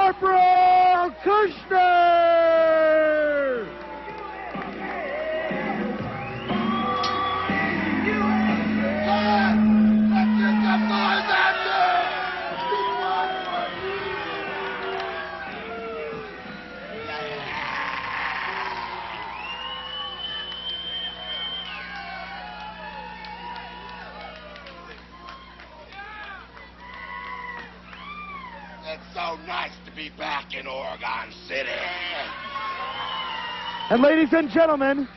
Corporal Kirchner! It's so nice to be back in Oregon City. And ladies and gentlemen,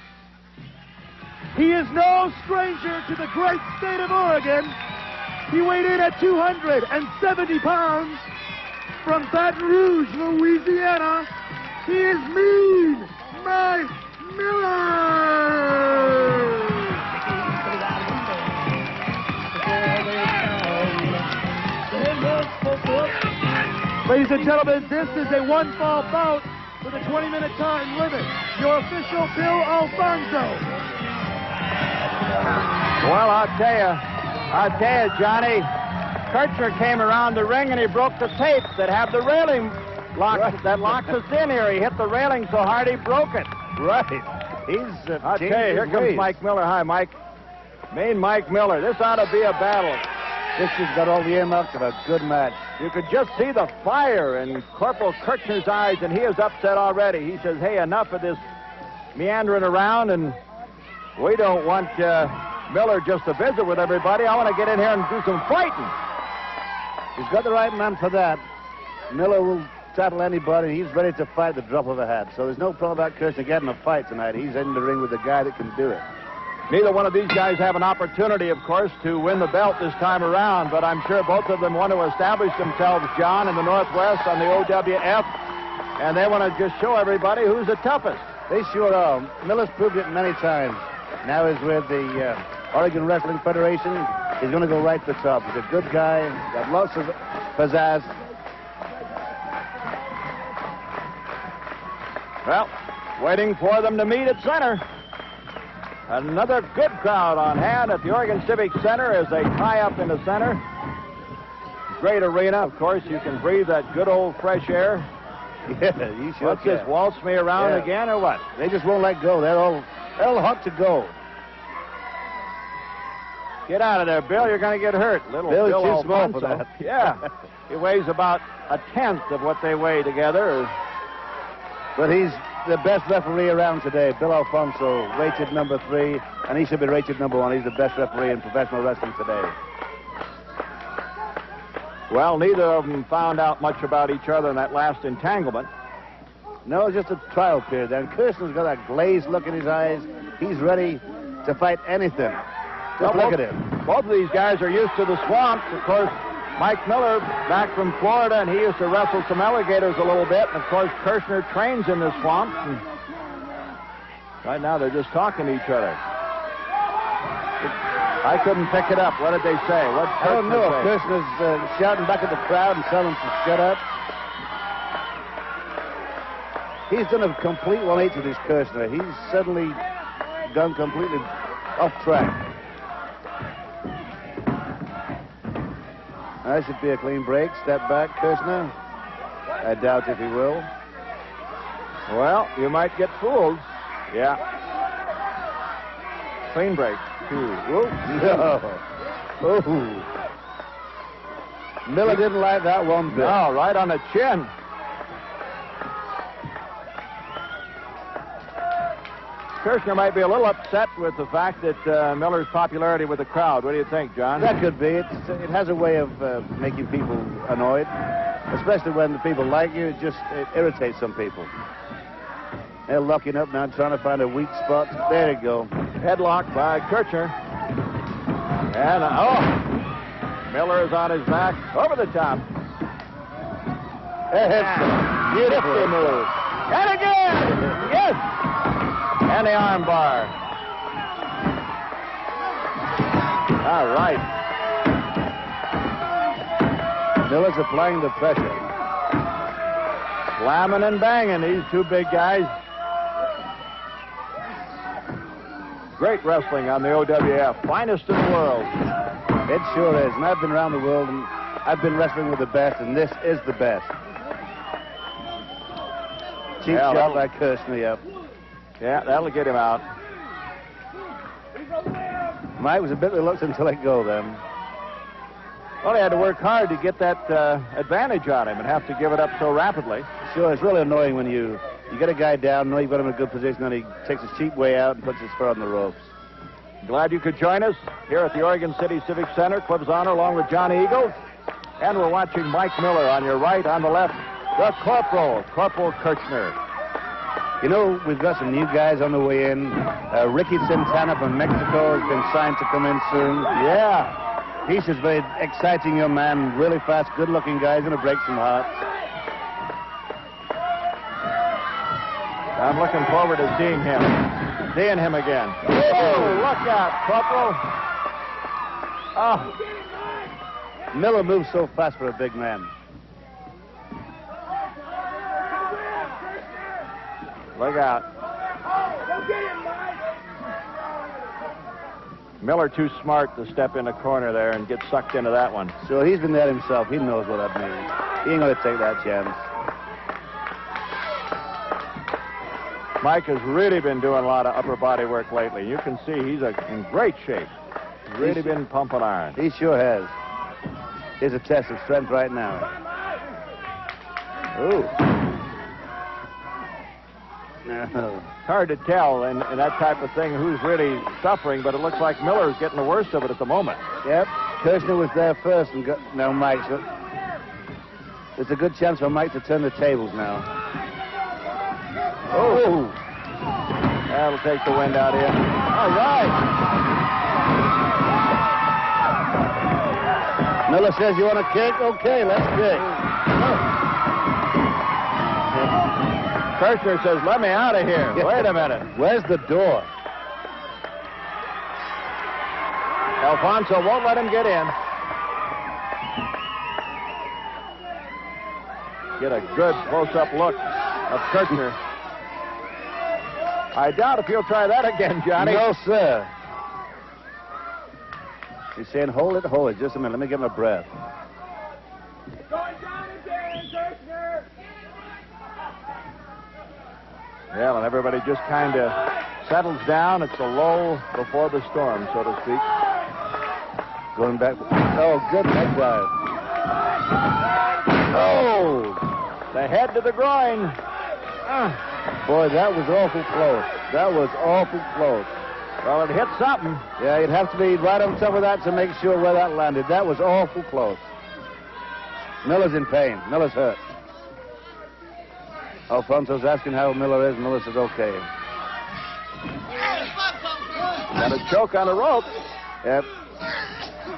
he is no stranger to the great state of Oregon. He weighed in at 270 pounds from Baton Rouge, Louisiana. He is Mean Mike Miller! Ladies and gentlemen, this is a one-fall bout with a 20-minute time limit. Your official, Bill Alfonso. Well, I'll tell you, Johnny, Kirchner came around the ring and he broke the tape that had the railing that locks us in here. He hit the railing so hard he broke it. Right. I'll tell you, here comes Mike Miller. Hi, Mike. Mean Mike Miller. This ought to be a battle. This has got all the earmarks of a good match. You could just see the fire in Corporal Kirchner's eyes, and he is upset already. He says, hey, enough of this meandering around, and we don't want Miller just to visit with everybody. I want to get in here and do some fighting. He's got the right man for that. Miller will settle anybody. He's ready to fight at the drop of a hat. So there's no problem about Kirchner getting a fight tonight. He's in the ring with the guy that can do it. Neither one of these guys have an opportunity, of course, to win the belt this time around, but I'm sure both of them want to establish themselves, John, in the Northwest on the OWF, and they want to just show everybody who's the toughest. They sure are. Miller's proved it many times. Now he's with the Oregon Wrestling Federation. He's going to go right to the top. He's a good guy, got lots of pizzazz. Well, waiting for them to meet at center. Another good crowd on hand at the Oregon Civic Center as they tie up in the center. Great arena, of course. You can breathe that good old fresh air. Yeah, you sure What's this, waltz me around again or what? They just won't let go. They're all hot to go. Get out of there, Bill. You're going to get hurt. Little Bill's Bill too small Alfonso. for that. Yeah. He weighs about a tenth of what they weigh together. But he's the best referee around today. Bill Alfonso, rated number 3, and he should be rated number 1. He's the best referee in professional wrestling today. Well, neither of them found out much about each other in that last entanglement. No, just a trial period. And Kirchner's got that glazed look in his eyes. He's ready to fight anything. Just look at him. Both of these guys are used to the swamps. Of course, Mike Miller, back from Florida, and he used to wrestle some alligators a little bit. And, of course, Kirchner trains in the swamp. And right now, they're just talking to each other. I couldn't pick it up. What did they say? What I don't know. Kirchner's shouting back at the crowd and telling them to shut up. He's done a complete 180 with this Kirchner. He's suddenly gone completely off track. That should be a clean break. Step back, Kirchner. I doubt if he will. Well, you might get fooled. Yeah. Clean break. 2. Whoa. No. Oh. Miller didn't like that one bit. No, right on the chin. Kirchner might be a little upset with the fact that Miller's popularity with the crowd. What do you think, John? That could be. It has a way of making people annoyed, especially when the people like you. It irritates some people. They're locking up now, trying to find a weak spot. There you go. Headlock by Kirchner. And, Miller is on his back. Over the top. Beautiful move. And again! Yes! And the arm bar. All right. Miller's applying the pressure. Slamming and banging, these two big guys. Great wrestling on the OWF. Finest in the world. It sure is. And I've been around the world, and I've been wrestling with the best, and this is the best. cheap shot by Kirchner, yep. Yeah, that'll get him out. Mike was a bit reluctant to let go then. Well, he had to work hard to get that advantage on him and have to give it up so rapidly. Sure, it's really annoying when you get a guy down, know you've got him in a good position, and he takes his cheap way out and puts his foot on the ropes. Glad you could join us here at the Oregon City Civic Center. Clibb's Honor along with Johnny Eagle. And we're watching Mike Miller on your right, on the left, the Corporal Kirchner. You know, we've got some new guys on the way in. Ricky Santana from Mexico has been signed to come in soon. Yeah. He's a very exciting young man, really fast, good-looking guy. He's going to break some hearts. I'm looking forward to seeing him again. Oh, look out, Corporal. Oh. Miller moves so fast for a big man. Look out. Miller too smart to step in a corner there and get sucked into that one. So he's been there himself. He knows what that means. He ain't going to take that chance. Mike has really been doing a lot of upper body work lately. You can see he's in great shape. He's really been pumping iron. He sure has. Here's a test of strength right now. Ooh. No. Hard to tell in that type of thing who's really suffering, but it looks like Miller's getting the worst of it at the moment. Yep. Kirchner was there first and got... No, Mike. So there's a good chance for Mike to turn the tables now. Oh. That'll take the wind out here. All right. Miller says, you want a kick? Okay, let's kick. Kirchner says, let me out of here. Wait a minute. Where's the door? Alfonso won't let him get in. Get a good close-up look of Kirchner. I doubt if he'll try that again, Johnny. No, sir. He's saying, hold it. Just a minute. Let me get my breath. Going down again, Kirchner. Yeah, and everybody just kind of settles down. It's a lull before the storm, so to speak. Going back. Oh, good neck dive. Oh! The head to the groin. Boy, that was awful close. That was awful close. Well, it hit something. Yeah, you'd have to be right on top of that to make sure where that landed. That was awful close. Miller's in pain. Miller's hurt. Alfonso's asking how Miller is. Miller says, okay. Got a choke on the rope. Yep.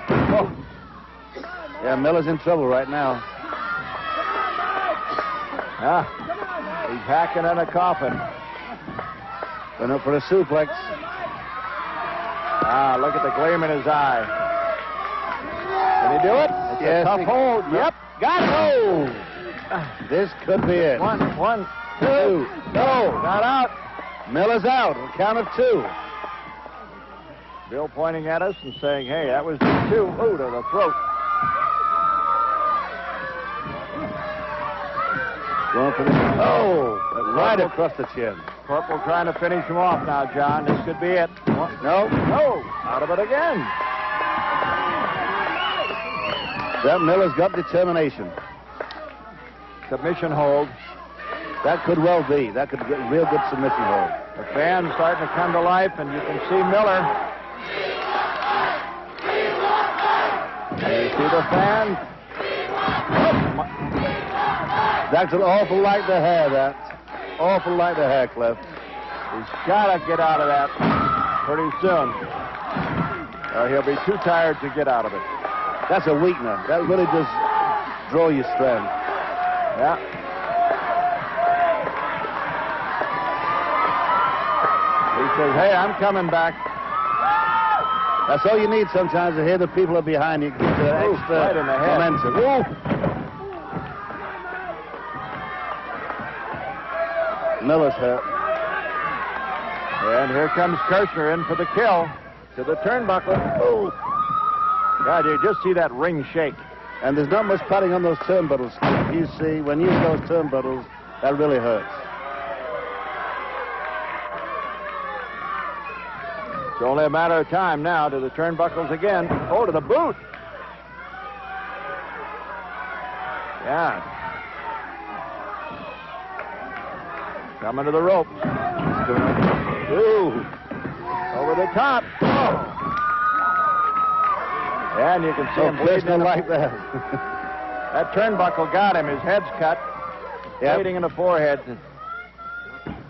Oh. Yeah, Miller's in trouble right now. He's hacking in a coffin. Went up for a suplex. Look at the gleam in his eye. Can he do it? It's yes, a tough hold. Yep, got it. Oh! This could be it. One, two. No, not out. Miller's out. A count of two. Bill pointing at us and saying, hey, that was just two. Ooh, to the throat. Going for the... Oh! Right across the chin. Corporal trying to finish him off now, John. This could be it. No. Out of it again. That Miller's got determination. Submission hold. That could well be. That could get a real good submission hold. The fan's starting to come to life, and you can see Miller. You see the fan? That's an awful light to hair, that. Awful light to hair, Cliff. He's got to get out of that pretty soon, or he'll be too tired to get out of it. That's a weakener. That really does draw your strength. Yeah. He says, hey, I'm coming back. That's all you need sometimes, to hear the people are behind you. Give you extra right in the head. momentum. Ooh. Miller's hurt. And here comes Kirchner in for the kill to the turnbuckle. Oh. God, you just see that ring shake. And there's not much padding on those turnbuckles. You see, when you use those turnbuckles, that really hurts. It's only a matter of time now to the turnbuckles again. Oh, to the boot. Yeah. Coming to the ropes. Ooh. Over the top. Oh. And you can see him bleeding like that. That turnbuckle got him. His head's cut. Yep. Bleeding in the forehead.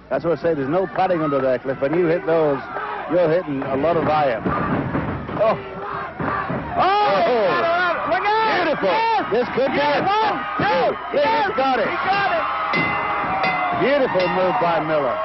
That's what I say. There's no padding under there, Cliff. When you hit those, you're hitting a lot of iron. Oh! Look out! Beautiful! Yes! This could be it. 1, 2! Yes! Got it. He got it! Beautiful move by Miller.